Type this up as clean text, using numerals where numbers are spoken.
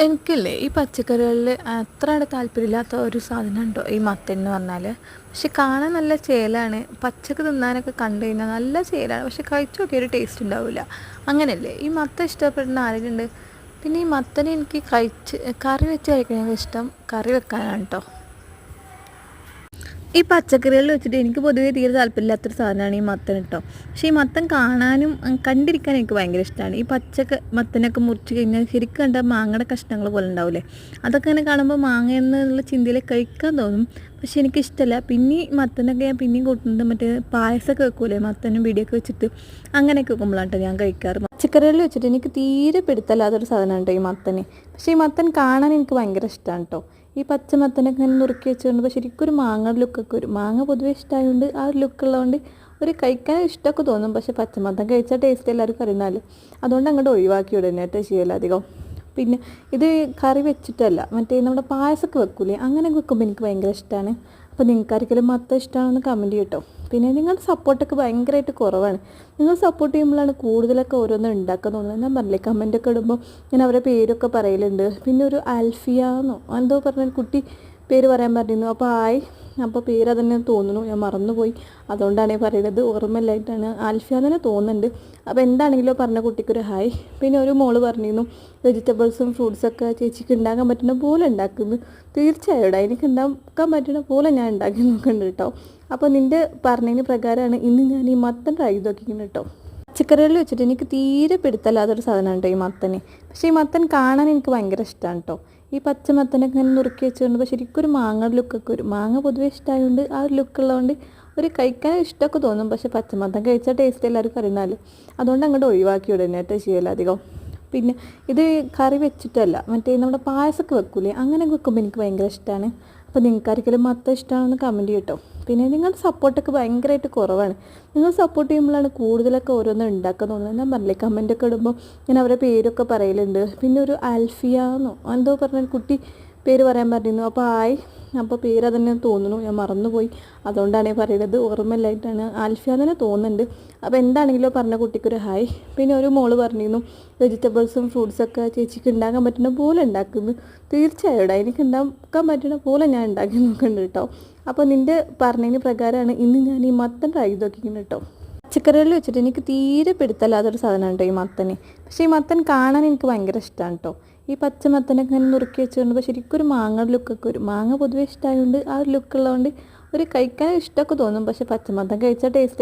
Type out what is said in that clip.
എനിക്കല്ലേ ഈ പച്ചക്കറികളിൽ അത്രയാണ് താല്പര്യമില്ലാത്ത ഒരു സാധനം ഉണ്ടോ ഈ മത്തൻ എന്ന് പറഞ്ഞാൽ. പക്ഷെ കാണാൻ നല്ല ചേലാണ്, പച്ചക്ക് തിന്നാനൊക്കെ കണ്ടു കഴിഞ്ഞാൽ നല്ല ചേലാണ്, പക്ഷെ കഴിച്ചു നോക്കിയ ഒരു ടേസ്റ്റ് ഉണ്ടാവില്ല. അങ്ങനെയല്ലേ ഈ മത്തൻ ഇഷ്ടപ്പെടുന്ന ആരെങ്കിലും? പിന്നെ ഈ മത്തനെ എനിക്ക് കറി വെച്ച് കഴിക്കാൻ ഇഷ്ടം, കറി വെക്കാനാണ് കേട്ടോ. ഈ പച്ചക്കറികളിൽ വെച്ചിട്ട് എനിക്ക് പൊതുവേ തീരെ താല്പര്യമില്ലാത്തൊരു സാധനമാണ് ഈ മത്തൻ കേട്ടോ. പക്ഷേ ഈ മത്തൻ കാണാനും കണ്ടിരിക്കാനും എനിക്ക് ഭയങ്കര ഇഷ്ടമാണ്. ഈ മത്തനൊക്കെ മുറിച്ച് കഴിഞ്ഞാൽ ശരിക്കും കണ്ടാൽ മാങ്ങയുടെ കഷ്ണങ്ങൾ പോലെ ഉണ്ടാവില്ലേ, അതൊക്കെ ഇങ്ങനെ കാണുമ്പോൾ മാങ്ങ എന്നുള്ള ചിന്തയിൽ കഴിക്കാൻ തോന്നും. പക്ഷേ എനിക്കിഷ്ടമല്ല. പിന്നെ ഈ മത്തനൊക്കെ ഞാൻ പിന്നെയും കൂട്ടുന്നത് മറ്റേ പായസമൊക്കെ വെക്കൂലേ, മത്തനും പിടിയൊക്കെ വെച്ചിട്ട് അങ്ങനെയൊക്കെ വെക്കുമ്പോഴാണ് കേട്ടോ ഞാൻ കഴിക്കാറ്. പച്ചക്കറികളിൽ വെച്ചിട്ട് എനിക്ക് തീരെ പിടുത്തല്ലാത്തൊരു സാധനമാണ് കേട്ടോ ഈ മത്തന്. പക്ഷേ ഈ മത്തൻ കാണാൻ എനിക്ക് ഭയങ്കര ഇഷ്ടമാണ് കേട്ടോ. ഈ പച്ച മത്തനൊക്കെ ഇങ്ങനെ നുറുക്കി വെച്ചുകൊണ്ട് ശരിക്കും ഒരു മാങ്ങയുടെ ലുക്കൊക്കെ വരും. മാങ്ങ പൊതുവെ ഇഷ്ടമായതുകൊണ്ട് ആ ഒരു ലുക്കുള്ളതുകൊണ്ട് ഒരു കഴിക്കാൻ ഇഷ്ടമൊക്കെ തോന്നും. പക്ഷേ പച്ചമത്തൻ കഴിച്ചാൽ ടേസ്റ്റ് എല്ലാവർക്കും അറിയുന്നാല് അതുകൊണ്ട് അങ്ങോട്ട് ഒഴിവാക്കി വിടുന്നതായിട്ട് ചെയ്യല അധികം. പിന്നെ ഇത് കറി വെച്ചിട്ടല്ല, മറ്റേ നമ്മുടെ പായസമൊക്കെ വെക്കൂലേ, അങ്ങനെ വെക്കുമ്പോൾ എനിക്ക് ഭയങ്കര ഇഷ്ടമാണ്. അപ്പോൾ നിങ്ങൾക്കാർക്കെങ്കിലും മത്തം ഇഷ്ടമാണെന്ന് കമൻറ്റ് ചെയ്യട്ടോ. പിന്നെ നിങ്ങളുടെ സപ്പോർട്ടൊക്കെ ഭയങ്കരമായിട്ട് കുറവാണ്. നിങ്ങൾ സപ്പോർട്ട് ചെയ്യുമ്പോഴാണ് കൂടുതലൊക്കെ ഓരോന്നും ഉണ്ടാക്കാൻ തോന്നുന്നത്. ഞാൻ പറഞ്ഞില്ലേ, കമൻറ്റൊക്കെ ഇടുമ്പോൾ ഞാൻ അവരുടെ പേരൊക്കെ പറയലുണ്ട്. പിന്നെ ഒരു ആൽഫിയാന്നോ എന്തോ പറഞ്ഞ കുട്ടി പേര് പറയാൻ പറഞ്ഞിരുന്നു. അപ്പോൾ പേര് അതന്നെ തോന്നുന്നു, ഞാൻ മറന്നുപോയി. അതുകൊണ്ടാണ് പറയുന്നത്, ഓർമ്മയില്ലായിട്ടാണ്. ആൽഫിയ തന്നെ തോന്നുന്നുണ്ട്. അപ്പോൾ എന്താണെങ്കിലും പറഞ്ഞ കുട്ടിക്കൊരു ഹായ്. പിന്നെ ഒരു മോള് പറഞ്ഞിരുന്നു വെജിറ്റബിൾസും ഫ്രൂട്ട്സൊക്കെ ചേച്ചിക്ക് ഉണ്ടാക്കാൻ പറ്റുന്ന പോലെ ഉണ്ടാക്കുന്നു. തീർച്ചയായും എനിക്ക് ഉണ്ടാക്കാൻ പറ്റുന്ന പോലെ ഞാൻ ഉണ്ടാക്കി നോക്കുന്നുണ്ട് കേട്ടോ. അപ്പോൾ നിൻ്റെ പറഞ്ഞതിന് പ്രകാരമാണ് ഇന്ന് ഞാൻ ഈ മത്തൻ ട്രൈ ചെയ്ത് നോക്കിക്കുന്നത് കേട്ടോ. പച്ചക്കറികളിൽ വെച്ചിട്ട് എനിക്ക് തീരെ പിടുത്തല്ലാത്തൊരു സാധനമാണ് കേട്ടോ ഈ മത്തന്. പക്ഷേ ഈ മത്തൻ കാണാൻ എനിക്ക് ഭയങ്കര ഇഷ്ടമാണ് കേട്ടോ. ഈ പച്ച മത്തനൊക്കെ ഇങ്ങനെ നുറുക്കി വെച്ചുകൊണ്ട് ശരിക്കും ഒരു മാങ്ങയുടെ ലുക്കൊക്കെ വരും. മാങ്ങ പൊതുവേ ഇഷ്ടമായതുകൊണ്ട് ആ ഒരു ലുക്കുള്ളതുകൊണ്ട് ഒരു കഴിക്കാൻ ഇഷ്ടമൊക്കെ തോന്നും. പക്ഷേ പച്ചമത്തൻ കഴിച്ചാൽ ടേസ്റ്റ് എല്ലാവർക്കും അറിയുന്നാല് അതുകൊണ്ട് അങ്ങോട്ട് ഒഴിവാക്കി വിടുന്നതായിട്ട് ചെയ്യല അധികം. പിന്നെ ഇത് കറി വെച്ചിട്ടല്ല, മറ്റേ നമ്മുടെ പായസമൊക്കെ വെക്കൂലേ, അങ്ങനെ വെക്കുമ്പോൾ എനിക്ക് ഭയങ്കര ഇഷ്ടമാണ്. അപ്പോൾ നിങ്ങൾക്കാർക്കെങ്കിലും മത്തം ഇഷ്ടമാണെന്ന് കമൻറ്റ് ചെയ്യട്ടോ. പിന്നെ നിങ്ങളുടെ സപ്പോർട്ടൊക്കെ ഭയങ്കരമായിട്ട് കുറവാണ്. നിങ്ങൾ സപ്പോർട്ട് ചെയ്യുമ്പോഴാണ് കൂടുതലൊക്കെ ഓരോന്നും ഉണ്ടാക്കാൻ തോന്നുന്നത്. ഞാൻ പറഞ്ഞില്ലേ, കമൻറ്റൊക്കെ ഇടുമ്പോൾ ഞാൻ അവരുടെ പേരൊക്കെ പറയലുണ്ട്. പിന്നെ ഒരു ആൽഫിയാന്നോ എന്തോ പറഞ്ഞ കുട്ടി പേര് പറയാൻ പറഞ്ഞിരുന്നു. അപ്പോൾ പേര് അതന്നെ തോന്നുന്നു, ഞാൻ മറന്നുപോയി. അതുകൊണ്ടാണ് പറയുന്നത്, ഓർമ്മയില്ലായിട്ടാണ്. ആൽഫിയ തന്നെ തോന്നുന്നുണ്ട്. അപ്പോൾ എന്താണെങ്കിലും പറഞ്ഞ കുട്ടിക്കൊരു ഹായ്. പിന്നെ ഒരു മോള് പറഞ്ഞിരുന്നു വെജിറ്റബിൾസും ഫ്രൂട്ട്സൊക്കെ ചേച്ചിക്ക് ഉണ്ടാക്കാൻ പറ്റുന്ന പോലെ ഉണ്ടാക്കുന്നു. തീർച്ചയായും എനിക്ക് ഉണ്ടാക്കാൻ പറ്റുന്ന പോലെ ഞാൻ ഉണ്ടാക്കി നോക്കുന്നുണ്ട് കേട്ടോ. അപ്പോൾ നിൻ്റെ പറഞ്ഞതിന് പ്രകാരമാണ് ഇന്ന് ഞാൻ ഈ മത്തൻ ട്രൈ ചെയ്ത് നോക്കിക്കുന്നത് കേട്ടോ. പച്ചക്കറികളിൽ വെച്ചിട്ട് എനിക്ക് തീരെ പിടുത്തല്ലാത്തൊരു സാധനമാണ് കേട്ടോ ഈ മത്തന്. പക്ഷേ ഈ മത്തൻ കാണാൻ എനിക്ക് ഭയങ്കര ഇഷ്ടമാണ് കേട്ടോ. ഈ പച്ച മത്തനൊക്കെ ഇങ്ങനെ നുറുക്കി വെച്ചുകൊണ്ട് ശരിക്കും ഒരു മാങ്ങയുടെ ലുക്കൊക്കെ വരും. മാങ്ങ പൊതുവേ ഇഷ്ടമായതുകൊണ്ട് ആ ഒരു ലുക്കുള്ളതുകൊണ്ട് ഒരു കഴിക്കാൻ ഇഷ്ടമൊക്കെ തോന്നും. പക്ഷേ പച്ചമത്തൻ കഴിച്ചാൽ ടേസ്റ്റ്